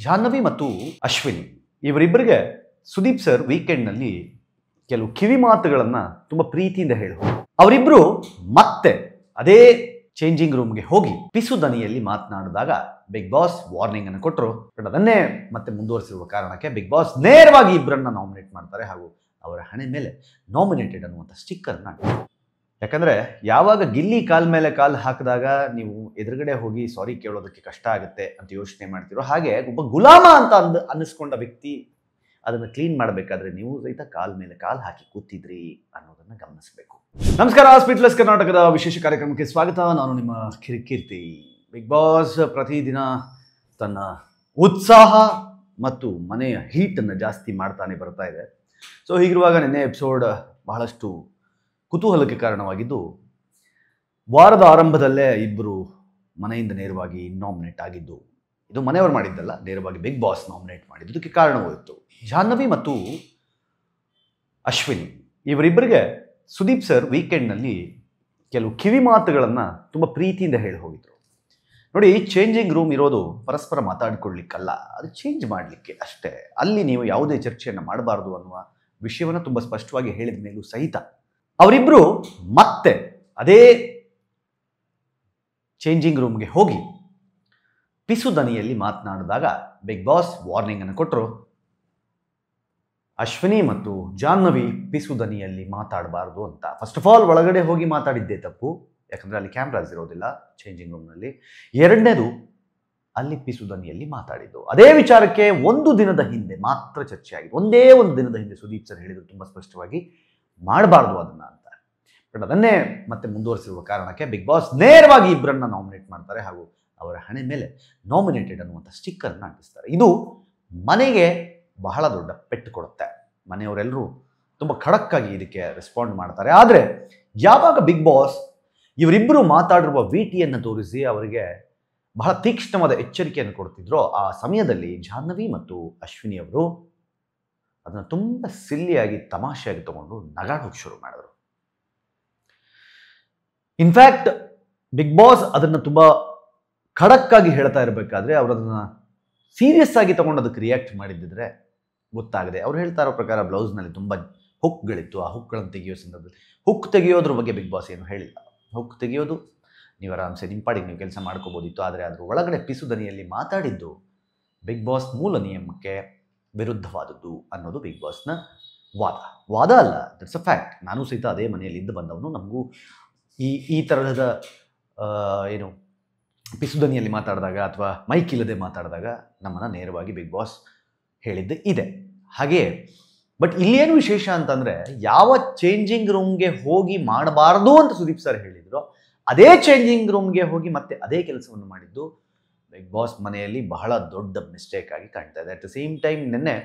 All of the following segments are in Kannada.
ಜಾಹ್ನವಿ ಮತ್ತು ಅಶ್ವಿನಿ ಇವರಿಬ್ಬರಿಗೆ ಸುದೀಪ್ ಸರ್ ವೀಕೆಂಡ್ನಲ್ಲಿ ಕೆಲವು ಕಿವಿ ಮಾತುಗಳನ್ನು ತುಂಬ ಪ್ರೀತಿಯಿಂದ ಹೇಳಿದ್ರು. ಅವರಿಬ್ಬರು ಮತ್ತೆ ಅದೇ ಚೇಂಜಿಂಗ್ ರೂಮ್ಗೆ ಹೋಗಿ ಪಿಸು ದನಿಯಲ್ಲಿ ಮಾತನಾಡಿದಾಗ ಬಿಗ್ ಬಾಸ್ ವಾರ್ನಿಂಗ್ ಅನ್ನು ಕೊಟ್ಟರು. ಅದನ್ನೇ ಮತ್ತೆ ಮುಂದುವರಿಸಿರುವ ಕಾರಣಕ್ಕೆ ಬಿಗ್ ಬಾಸ್ ನೇರವಾಗಿ ಇಬ್ಬರನ್ನ ನಾಮಿನೇಟ್ ಮಾಡ್ತಾರೆ ಹಾಗೂ ಅವರ ಹಣೆ ಮೇಲೆ ನಾಮಿನೇಟೆಡ್ ಅನ್ನುವಂಥ ಸ್ಟಿಕ್ಕರ್ನ. ಯಾಕಂದರೆ ಯಾವಾಗ ಗಿಲ್ಲಿ ಕಾಲ್ ಮೇಲೆ ಕಾಲು ಹಾಕಿದಾಗ ನೀವು ಎದುರುಗಡೆ ಹೋಗಿ ಸಾರಿ ಕೇಳೋದಕ್ಕೆ ಕಷ್ಟ ಆಗುತ್ತೆ ಅಂತ ಯೋಚನೆ ಮಾಡ್ತಿರೋ ಹಾಗೆ ಒಬ್ಬ ಗುಲಾಮ ಅಂತ ಅನ್ನಿಸ್ಕೊಂಡ ವ್ಯಕ್ತಿ ಅದನ್ನು ಕ್ಲೀನ್ ಮಾಡಬೇಕಾದ್ರೆ ನೀವು ಸಹಿತ ಕಾಲ್ ಮೇಲೆ ಕಾಲು ಹಾಕಿ ಕೂತಿದ್ರಿ ಅನ್ನೋದನ್ನು ಗಮನಿಸಬೇಕು. ನಮಸ್ಕಾರ, ಸ್ಪೀಟ್ಲೆಸ್ ಕರ್ನಾಟಕದ ವಿಶೇಷ ಕಾರ್ಯಕ್ರಮಕ್ಕೆ ಸ್ವಾಗತ. ನಾನು ನಿಮ್ಮ ಕಿರಿಕೀರ್ತಿ. ಬಿಗ್ ಬಾಸ್ ಪ್ರತಿದಿನ ತನ್ನ ಉತ್ಸಾಹ ಮತ್ತು ಮನೆಯ ಹೀಟನ್ನು ಜಾಸ್ತಿ ಮಾಡ್ತಾನೆ ಬರ್ತಾ ಇದೆ. ಸೊ ಹೀಗಿರುವಾಗ ನಿನ್ನೆ ಎಪಿಸೋಡ್ ಬಹಳಷ್ಟು ಕುತೂಹಲಕ್ಕೆ ಕಾರಣವಾಗಿದ್ದು, ವಾರದ ಆರಂಭದಲ್ಲೇ ಇಬ್ಬರು ಮನೆಯಿಂದ ನೇರವಾಗಿ ನಾಮಿನೇಟ್ ಆಗಿದ್ದು. ಇದು ಮನೆಯವರು ಮಾಡಿದ್ದಲ್ಲ, ನೇರವಾಗಿ ಬಿಗ್ ಬಾಸ್ ನಾಮಿನೇಟ್ ಮಾಡಿದ್ದು. ಇದಕ್ಕೆ ಕಾರಣವಾಯಿತು ಜಾಹ್ನವಿ ಮತ್ತು ಅಶ್ವಿನಿ ಇವರಿಬ್ಬರಿಗೆ ಸುದೀಪ್ ಸರ್ ವೀಕೆಂಡ್ನಲ್ಲಿ ಕೆಲವು ಕಿವಿ ಮಾತುಗಳನ್ನು ತುಂಬ ಪ್ರೀತಿಯಿಂದ ಹೇಳಿ ಹೋಗಿದ್ರು. ನೋಡಿ, ಚೇಂಜಿಂಗ್ ರೂಮ್ ಇರೋದು ಪರಸ್ಪರ ಮಾತಾಡ್ಕೊಳ್ಳಿಕ್ಕಲ್ಲ, ಅದು ಚೇಂಜ್ ಮಾಡಲಿಕ್ಕೆ ಅಷ್ಟೇ. ಅಲ್ಲಿ ನೀವು ಯಾವುದೇ ಚರ್ಚೆಯನ್ನು ಮಾಡಬಾರ್ದು ಅನ್ನುವ ವಿಷಯವನ್ನು ತುಂಬ ಸ್ಪಷ್ಟವಾಗಿ ಹೇಳಿದ ಮೇಲೂ ಸಹಿತ ಅವರಿಬ್ಬರು ಮತ್ತೆ ಅದೇ ಚೇಂಜಿಂಗ್ ರೂಮ್ಗೆ ಹೋಗಿ ಪಿಸು ದನಿಯಲ್ಲಿ ಮಾತನಾಡಿದಾಗ ಬಿಗ್ ಬಾಸ್ ವಾರ್ನಿಂಗ್ ಅನ್ನು ಕೊಟ್ಟರು. ಅಶ್ವಿನಿ ಮತ್ತು ಜಾಹ್ನವಿ ಪಿಸು ದನಿಯಲ್ಲಿ ಮಾತಾಡಬಾರ್ದು ಅಂತ. ಫಸ್ಟ್ ಆಫ್ ಆಲ್ ಒಳಗಡೆ ಹೋಗಿ ಮಾತಾಡಿದ್ದೇ ತಪ್ಪು, ಯಾಕಂದರೆ ಅಲ್ಲಿ ಕ್ಯಾಮ್ರಾಸ್ ಇರೋದಿಲ್ಲ ಚೇಂಜಿಂಗ್ ರೂಮ್ನಲ್ಲಿ. ಎರಡನೇದು, ಅಲ್ಲಿ ಪಿಸು ದನಿಯಲ್ಲಿ ಮಾತಾಡಿದ್ದು. ಅದೇ ವಿಚಾರಕ್ಕೆ ಒಂದು ದಿನದ ಹಿಂದೆ ಮಾತ್ರ ಚರ್ಚೆ ಆಗಿದೆ. ಒಂದೇ ಒಂದು ದಿನದ ಹಿಂದೆ ಸುದೀಪ್ ಸರ್ ಹೇಳಿದರು ತುಂಬ ಸ್ಪಷ್ಟವಾಗಿ, ಮಾಡಬಾರ್ದು ಅದನ್ನು ಅಂತ. ಬಟ್ ಅದನ್ನೇ ಮತ್ತೆ ಮುಂದುವರಿಸಿರುವ ಕಾರಣಕ್ಕೆ ಬಿಗ್ ಬಾಸ್ ನೇರವಾಗಿ ಇಬ್ಬರನ್ನ ನಾಮಿನೇಟ್ ಮಾಡ್ತಾರೆ ಹಾಗೂ ಅವರ ಹಣೆ ಮೇಲೆ ನಾಮಿನೇಟೆಡ್ ಅನ್ನುವಂಥ ಸ್ಟಿಕ್ಕರ್ನ ಅಂಟಿಸ್ತಾರೆ. ಇದು ಮನೆಗೆ ಬಹಳ ದೊಡ್ಡ ಪೆಟ್ಟು ಕೊಡುತ್ತೆ. ಮನೆಯವರೆಲ್ಲರೂ ತುಂಬ ಖಡಕ್ಕಾಗಿ ಇದಕ್ಕೆ ರೆಸ್ಪಾಂಡ್ ಮಾಡ್ತಾರೆ. ಆದರೆ ಯಾವಾಗ ಬಿಗ್ ಬಾಸ್ ಇವರಿಬ್ಬರು ಮಾತಾಡಿರುವ ವಿಟಿಯನ್ನು ತೋರಿಸಿ ಅವರಿಗೆ ಬಹಳ ತೀಕ್ಷ್ಣವಾದ ಎಚ್ಚರಿಕೆಯನ್ನು ಕೊಡ್ತಿದ್ರು, ಆ ಸಮಯದಲ್ಲಿ ಜಾಹ್ನವಿ ಮತ್ತು ಅಶ್ವಿನಿ ಅವರು ಅದನ್ನು ತುಂಬ ಸಿಲ್ಲಿಯಾಗಿ ತಮಾಷೆಯಾಗಿ ತಗೊಂಡು ನಗಾಡೋಕೆ ಶುರು ಮಾಡಿದ್ರು. ಇನ್ಫ್ಯಾಕ್ಟ್ ಬಿಗ್ ಬಾಸ್ ಅದನ್ನು ತುಂಬ ಖಡಕ್ಕಾಗಿ ಹೇಳ್ತಾ ಇರಬೇಕಾದ್ರೆ ಅವರು ಅದನ್ನು ಸೀರಿಯಸ್ ಆಗಿ ತಗೊಂಡು ಅದಕ್ಕೆ ರಿಯಾಕ್ಟ್ ಮಾಡಿದ್ದಿದ್ರೆ ಗೊತ್ತಾಗದೆ. ಅವ್ರು ಹೇಳ್ತಾ ಇರೋ ಪ್ರಕಾರ ಬ್ಲೌಸ್ನಲ್ಲಿ ತುಂಬ ಹುಕ್ಗಳಿತ್ತು. ಆ ಹುಕ್ಗಳನ್ನು ತೆಗೆಯೋ ಸಂದರ್ಭದಲ್ಲಿ ಹುಕ್ ತೆಗೆಯೋದ್ರ ಬಗ್ಗೆ ಬಿಗ್ ಬಾಸ್ ಏನು ಹೇಳಿಲ್ಲ. ಹುಕ್ ತೆಗೆಯೋದು ನೀವು ಆರಾಮ್ಸೆ ನಿಮ್ಮ ಪಾಡಿಗೆ ನೀವು ಕೆಲಸ ಮಾಡ್ಕೋಬೋದಿತ್ತು. ಆದರೆ ಅದ್ರ ಒಳಗಡೆ ಪಿಸು ದನಿಯಲ್ಲಿ ಮಾತಾಡಿದ್ದು ಬಿಗ್ ಬಾಸ್ ಮೂಲ ನಿಯಮಕ್ಕೆ ವಿರುದ್ಧವಾದದ್ದು ಅನ್ನೋದು ಬಿಗ್ ಬಾಸ್ನ ವಾದ ಅಲ್ಲ, ದಟ್ಸ್ ಅ ಫ್ಯಾಕ್ಟ್. ನಾನು ಸಹಿತ ಅದೇ ಮನೆಯಲ್ಲಿ ಇದ್ದು ಬಂದವನು. ನಮಗೂ ಈ ತರಹದ ಏನು ಪಿಸು ದನಿಯಲ್ಲಿ ಮಾತಾಡಿದಾಗ ಅಥವಾ ಮೈಕ್ ಇಲ್ಲದೆ ಮಾತಾಡಿದಾಗ ನಮ್ಮನ್ನು ನೇರವಾಗಿ ಬಿಗ್ ಬಾಸ್ ಹೇಳಿದ್ದು ಇದೆ. ಹಾಗೆಯೇ ಬಟ್ ಇಲ್ಲೇನು ವಿಶೇಷ ಅಂತಂದರೆ, ಯಾವ ಚೇಂಜಿಂಗ್ ರೂಮ್ಗೆ ಹೋಗಿ ಮಾಡಬಾರ್ದು ಅಂತ ಸುದೀಪ್ ಸರ್ ಹೇಳಿದ್ರು, ಅದೇ ಚೇಂಜಿಂಗ್ ರೂಮ್ಗೆ ಹೋಗಿ ಮತ್ತೆ ಅದೇ ಕೆಲಸವನ್ನು ಮಾಡಿದ್ದು ಬಿಗ್ ಬಾಸ್ ಮನೆಯಲ್ಲಿ ಬಹಳ ದೊಡ್ಡ ಮಿಸ್ಟೇಕ್ ಆಗಿ ಕಾಣ್ತಾ ಇದೆ. ಅಟ್ ದ ಸೇಮ್ ಟೈಮ್ ನಿನ್ನೆ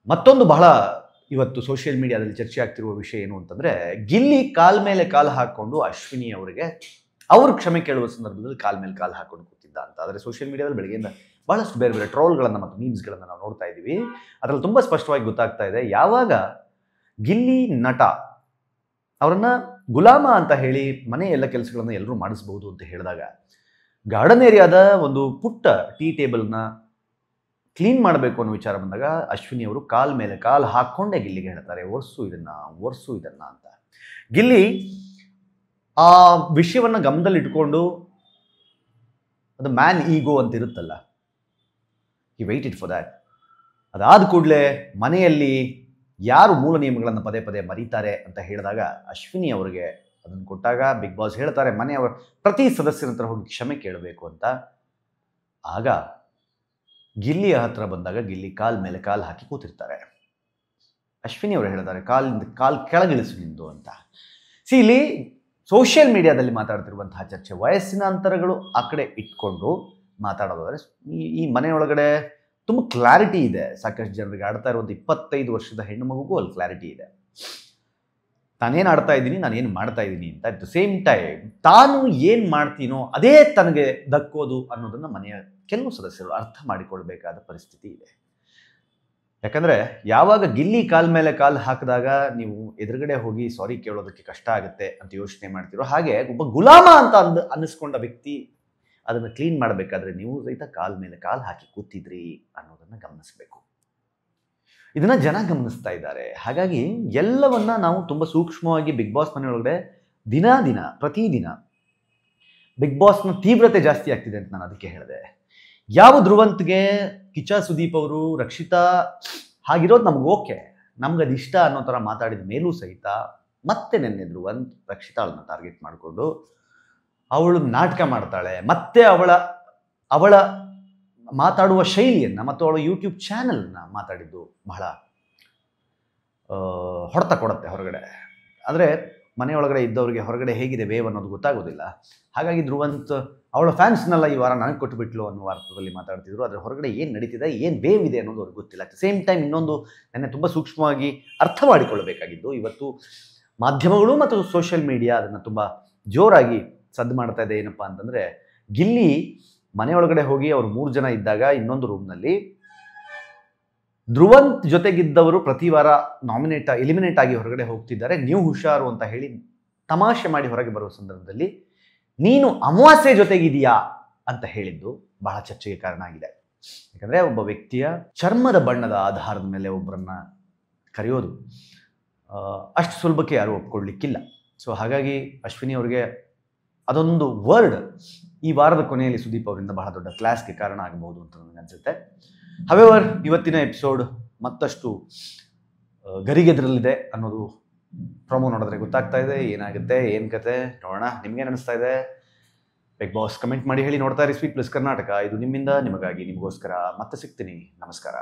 ಮತ್ತೊಂದು ಬಹಳ ಇವತ್ತು ಸೋಷಿಯಲ್ ಮೀಡಿಯಾದಲ್ಲಿ ಚರ್ಚೆ ಆಗ್ತಿರುವ ವಿಷಯ ಏನು ಅಂತಂದರೆ, ಗಿಲ್ಲಿ ಕಾಲ್ ಮೇಲೆ ಕಾಲು ಹಾಕ್ಕೊಂಡು ಅಶ್ವಿನಿ ಅವರಿಗೆ ಅವರು ಕ್ಷಮೆ ಕೇಳುವ ಸಂದರ್ಭದಲ್ಲಿ ಕಾಲ್ ಮೇಲೆ ಕಾಲು ಹಾಕೊಂಡು ಕೂತಿದ್ದ ಅಂತ. ಆದರೆ ಸೋಷಿಯಲ್ ಮೀಡಿಯಾದಲ್ಲಿ ಬೆಳಗ್ಗೆಯಿಂದ ಬಹಳಷ್ಟು ಬೇರೆ ಬೇರೆ ಟ್ರೋಲ್ಗಳನ್ನು ಮತ್ತು ಮೀಮ್ಸ್ಗಳನ್ನು ನಾವು ನೋಡ್ತಾ ಇದ್ದೀವಿ. ಅದರಲ್ಲಿ ತುಂಬ ಸ್ಪಷ್ಟವಾಗಿ ಗೊತ್ತಾಗ್ತಾ ಇದೆ, ಯಾವಾಗ ಗಿಲ್ಲಿ ನಟ ಅವರನ್ನು ಗುಲಾಮ ಅಂತ ಹೇಳಿ ಮನೆ ಎಲ್ಲ ಕೆಲಸಗಳನ್ನು ಎಲ್ಲರೂ ಮಾಡಿಸ್ಬಹುದು ಅಂತ ಹೇಳಿದಾಗ, ಗಾರ್ಡನ್ ಏರಿಯಾದ ಒಂದು ಪುಟ್ಟ ಟೀ ಟೇಬಲ್ನ ಕ್ಲೀನ್ ಮಾಡಬೇಕು ಅನ್ನೋ ವಿಚಾರ ಬಂದಾಗ ಅಶ್ವಿನಿ ಅವರು ಕಾಲ್ ಮೇಲೆ ಕಾಲು ಹಾಕ್ಕೊಂಡೇ ಗಿಲ್ಲಿಗೆ ಹೇಳ್ತಾರೆ, ಒರ್ಸು ಇದನ್ನು ಅಂತ. ಗಿಲ್ಲಿ ಆ ವಿಷಯವನ್ನು ಗಮನದಲ್ಲಿ ಇಟ್ಕೊಂಡು, ಅದು ಮ್ಯಾನ್ ಈಗೋ ಅಂತ ಇರುತ್ತಲ್ಲ, ಹಿ ವೆಯ್ಟೆಡ್ ಫಾರ್ ದ್ಯಾಟ್. ಅದಾದ ಕೂಡಲೇ ಮನೆಯಲ್ಲಿ ಯಾರು ಮೂಲ ನಿಯಮಗಳನ್ನು ಪದೇ ಪದೇ ಮರೀತಾರೆ ಅಂತ ಹೇಳಿದಾಗ ಅಶ್ವಿನಿ ಅವರಿಗೆ ಅದನ್ನು ಕೊಟ್ಟಾಗ ಬಿಗ್ ಬಾಸ್ ಹೇಳ್ತಾರೆ ಮನೆಯವರ ಪ್ರತಿ ಸದಸ್ಯರ ಹತ್ರ ಹೋಗಿ ಕ್ಷಮೆ ಕೇಳಬೇಕು ಅಂತ. ಆಗ ಗಿಲ್ಲಿಯ ಹತ್ರ ಬಂದಾಗ ಗಿಲ್ಲಿ ಕಾಲ್ ಮೇಲೆ ಕಾಲು ಹಾಕಿ ಕೂತಿರ್ತಾರೆ. ಅಶ್ವಿನಿ ಅವರು ಹೇಳ್ತಾರೆ ಕಾಲ್ ಕೆಳಗಿಳಿಸು ನಿಂದು ಅಂತ. ಇಲ್ಲಿ ಸೋಷಿಯಲ್ ಮೀಡಿಯಾದಲ್ಲಿ ಮಾತಾಡ್ತಿರುವಂತಹ ಚರ್ಚೆ, ವಯಸ್ಸಿನ ಅಂತರಗಳು ಆ ಕಡೆ ಇಟ್ಕೊಂಡು ಮಾತಾಡೋದಾದರೆ ಈ ಮನೆಯೊಳಗಡೆ ತುಂಬ ಕ್ಲಾರಿಟಿ ಇದೆ. ಸಾಕಷ್ಟು ಜನರಿಗೆ ಆಡ್ತಾ ಇರುವಂಥ 25 ವರ್ಷದ ಹೆಣ್ಣು ಮಗುಗೂ ಅಲ್ಲಿ ಕ್ಲಾರಿಟಿ ಇದೆ, ನಾನೇನು ಆಡ್ತಾ ಇದ್ದೀನಿ, ನಾನೇನು ಮಾಡ್ತಾ ಇದ್ದೀನಿ ಅಂತ. ಅಟ್ ದ ಸೇಮ್ ಟೈಮ್ ತಾನು ಏನು ಮಾಡ್ತೀನೋ ಅದೇ ತನಗೆ ದಕ್ಕೋದು ಅನ್ನೋದನ್ನು ಮನೆಯ ಕೆಲವು ಸದಸ್ಯರು ಅರ್ಥ ಮಾಡಿಕೊಳ್ಬೇಕಾದ ಪರಿಸ್ಥಿತಿ ಇದೆ. ಯಾಕಂದರೆ ಯಾವಾಗ ಗಿಲ್ಲಿ ಕಾಲ್ ಮೇಲೆ ಕಾಲು ಹಾಕಿದಾಗ ನೀವು ಎದುರುಗಡೆ ಹೋಗಿ ಸಾರಿ ಕೇಳೋದಕ್ಕೆ ಕಷ್ಟ ಆಗುತ್ತೆ ಅಂತ ಯೋಚನೆ ಮಾಡ್ತಿರೋ ಹಾಗೆ ಒಬ್ಬ ಗುಲಾಮ ಅಂತ ಅನ್ನಿಸ್ಕೊಂಡ ವ್ಯಕ್ತಿ ಅದನ್ನು ಕ್ಲೀನ್ ಮಾಡಬೇಕಾದ್ರೆ ನೀವು ಸಹಿತ ಕಾಲ್ ಮೇಲೆ ಕಾಲು ಹಾಕಿ ಕೂತಿದ್ರಿ ಅನ್ನೋದನ್ನು ಗಮನಿಸಬೇಕು. ಇದನ್ನು ಜನ ಗಮನಿಸ್ತಾ ಇದ್ದಾರೆ. ಹಾಗಾಗಿ ಎಲ್ಲವನ್ನ ನಾವು ತುಂಬ ಸೂಕ್ಷ್ಮವಾಗಿ ಬಿಗ್ ಬಾಸ್ ಮನೆಯೊಳಗಡೆ ದಿನ ಪ್ರತಿದಿನ ಬಿಗ್ ಬಾಸ್ನ ತೀವ್ರತೆ ಜಾಸ್ತಿ ಆಗ್ತಿದೆ ಅಂತ ನಾನು ಅದಕ್ಕೆ ಹೇಳಿದೆ. ಯಾವ ಧ್ರುವಂತ್ಗೆ ಕಿಚ್ಚ ಸುದೀಪ್ ಅವರು ರಕ್ಷಿತಾ ಹಾಗಿರೋದು ನಮ್ಗೆ ಓಕೆ, ನಮ್ಗೆ ಅದು ಇಷ್ಟ ಅನ್ನೋ ಥರ ಮಾತಾಡಿದ ಮೇಲೂ ಸಹಿತ ಮತ್ತೆ ನೆನ್ನೆ ಧ್ರುವಂತ್ ರಕ್ಷಿತಾಳನ್ನ ಟಾರ್ಗೆಟ್ ಮಾಡಿಕೊಂಡು ಅವಳು ನಾಟಕ ಮಾಡ್ತಾಳೆ, ಮತ್ತೆ ಅವಳ ಮಾತಾಡುವ ಶೈಲಿಯನ್ನು ಮತ್ತು ಅವಳ ಯೂಟ್ಯೂಬ್ ಚಾನಲ್ನ ಮಾತಾಡಿದ್ದು ಬಹಳ ಹೊಡೆತ ಕೊಡುತ್ತೆ ಹೊರಗಡೆ. ಆದರೆ ಮನೆಯೊಳಗಡೆ ಇದ್ದವರಿಗೆ ಹೊರಗಡೆ ಹೇಗಿದೆ ವೇವ್ ಅನ್ನೋದು ಗೊತ್ತಾಗೋದಿಲ್ಲ. ಹಾಗಾಗಿ ಧ್ರುವಂತ್ ಅವಳ ಫ್ಯಾನ್ಸ್ನೆಲ್ಲ ಈ ವಾರ ನನಗೆ ಕೊಟ್ಟುಬಿಟ್ಲು ಅನ್ನೋ ವಾರದಲ್ಲಿ ಮಾತಾಡ್ತಿದ್ರು. ಆದರೆ ಹೊರಗಡೆ ಏನು ನಡೀತಿದೆ, ಏನು ವೇವ್ ಇದೆ ಅನ್ನೋದು ಅವ್ರಿಗೆ ಗೊತ್ತಿಲ್ಲ. ಅಟ್ ದ ಸೇಮ್ ಟೈಮ್ ಇನ್ನೊಂದು ನೆನ್ನೆ ತುಂಬ ಸೂಕ್ಷ್ಮವಾಗಿ ಅರ್ಥ ಮಾಡಿಕೊಳ್ಳಬೇಕಾಗಿದ್ದು, ಇವತ್ತು ಮಾಧ್ಯಮಗಳು ಮತ್ತು ಸೋಷಿಯಲ್ ಮೀಡಿಯಾ ಅದನ್ನು ತುಂಬ ಜೋರಾಗಿ ಸದ್ದು ಮಾಡ್ತಾ ಇದೆ. ಏನಪ್ಪ ಅಂತಂದರೆ, ಗಿಲ್ಲಿ ಮನೆಯೊಳಗಡೆ ಹೋಗಿ ಅವರು 3 ಜನ ಇದ್ದಾಗ ಇನ್ನೊಂದು ರೂಮ್ನಲ್ಲಿ ಧ್ರುವಂತ್ ಜೊತೆಗಿದ್ದವರು ಪ್ರತಿ ವಾರ ಎಲಿಮಿನೇಟ್ ಆಗಿ ಹೊರಗಡೆ ಹೋಗ್ತಿದ್ದಾರೆ, ನೀವು ಹುಷಾರು ಅಂತ ಹೇಳಿ ತಮಾಷೆ ಮಾಡಿ ಹೊರಗೆ ಬರುವ ಸಂದರ್ಭದಲ್ಲಿ ನೀನು ಅಮಾವಾಸ್ಯೆ ಜೊತೆಗಿದೆಯಾ ಅಂತ ಹೇಳಿದ್ದು ಬಹಳ ಚರ್ಚೆಗೆ ಕಾರಣ ಆಗಿದೆ. ಯಾಕಂದರೆ ಒಬ್ಬ ವ್ಯಕ್ತಿಯ ಚರ್ಮದ ಬಣ್ಣದ ಆಧಾರದ ಮೇಲೆ ಒಬ್ಬರನ್ನ ಕರೆಯೋದು ಅಷ್ಟು ಸುಲಭಕ್ಕೆ ಯಾರೂ ಒಪ್ಕೊಳ್ಳಿಕ್ಕಿಲ್ಲ. ಸೊ ಹಾಗಾಗಿ ಅಶ್ವಿನಿ ಅವರಿಗೆ ಅದೊಂದು ವರ್ಡ್ ಈ ವಾರದ ಕೊನೆಯಲ್ಲಿ ಸುದೀಪ್ ಅವರಿಂದ ಬಹಳ ದೊಡ್ಡ ಕ್ಲಾಸ್ಗೆ ಕಾರಣ ಆಗಬಹುದು ಅಂತ ನನಗೆ ಅನಿಸುತ್ತೆ. ಹವೆವರ್, ಇವತ್ತಿನ ಎಪಿಸೋಡ್ ಮತ್ತಷ್ಟು ಗರಿಗೆದರಲ್ಲಿದೆ ಅನ್ನೋದು ಪ್ರೊಮೋ ನೋಡಿದ್ರೆ ಗೊತ್ತಾಗ್ತಾ ಇದೆ. ಏನಾಗುತ್ತೆ, ಏನು ಕತೆ ನೋಡೋಣ. ನಿಮ್ಗೇನು ಅನಿಸ್ತಾ ಇದೆ? ಬಿಗ್ ಬಾಸ್ ಕಮೆಂಟ್ ಮಾಡಿ ಹೇಳಿ. ನೋಡ್ತಾ ಇರಿ ಸ್ವೀಟ್ ಪ್ಲಸ್ ಕರ್ನಾಟಕ. ಇದು ನಿಮ್ಮಿಂದ ನಿಮಗಾಗಿ, ನಿಮಗೋಸ್ಕರ. ಮತ್ತೆ ಸಿಗ್ತೀನಿ. ನಮಸ್ಕಾರ.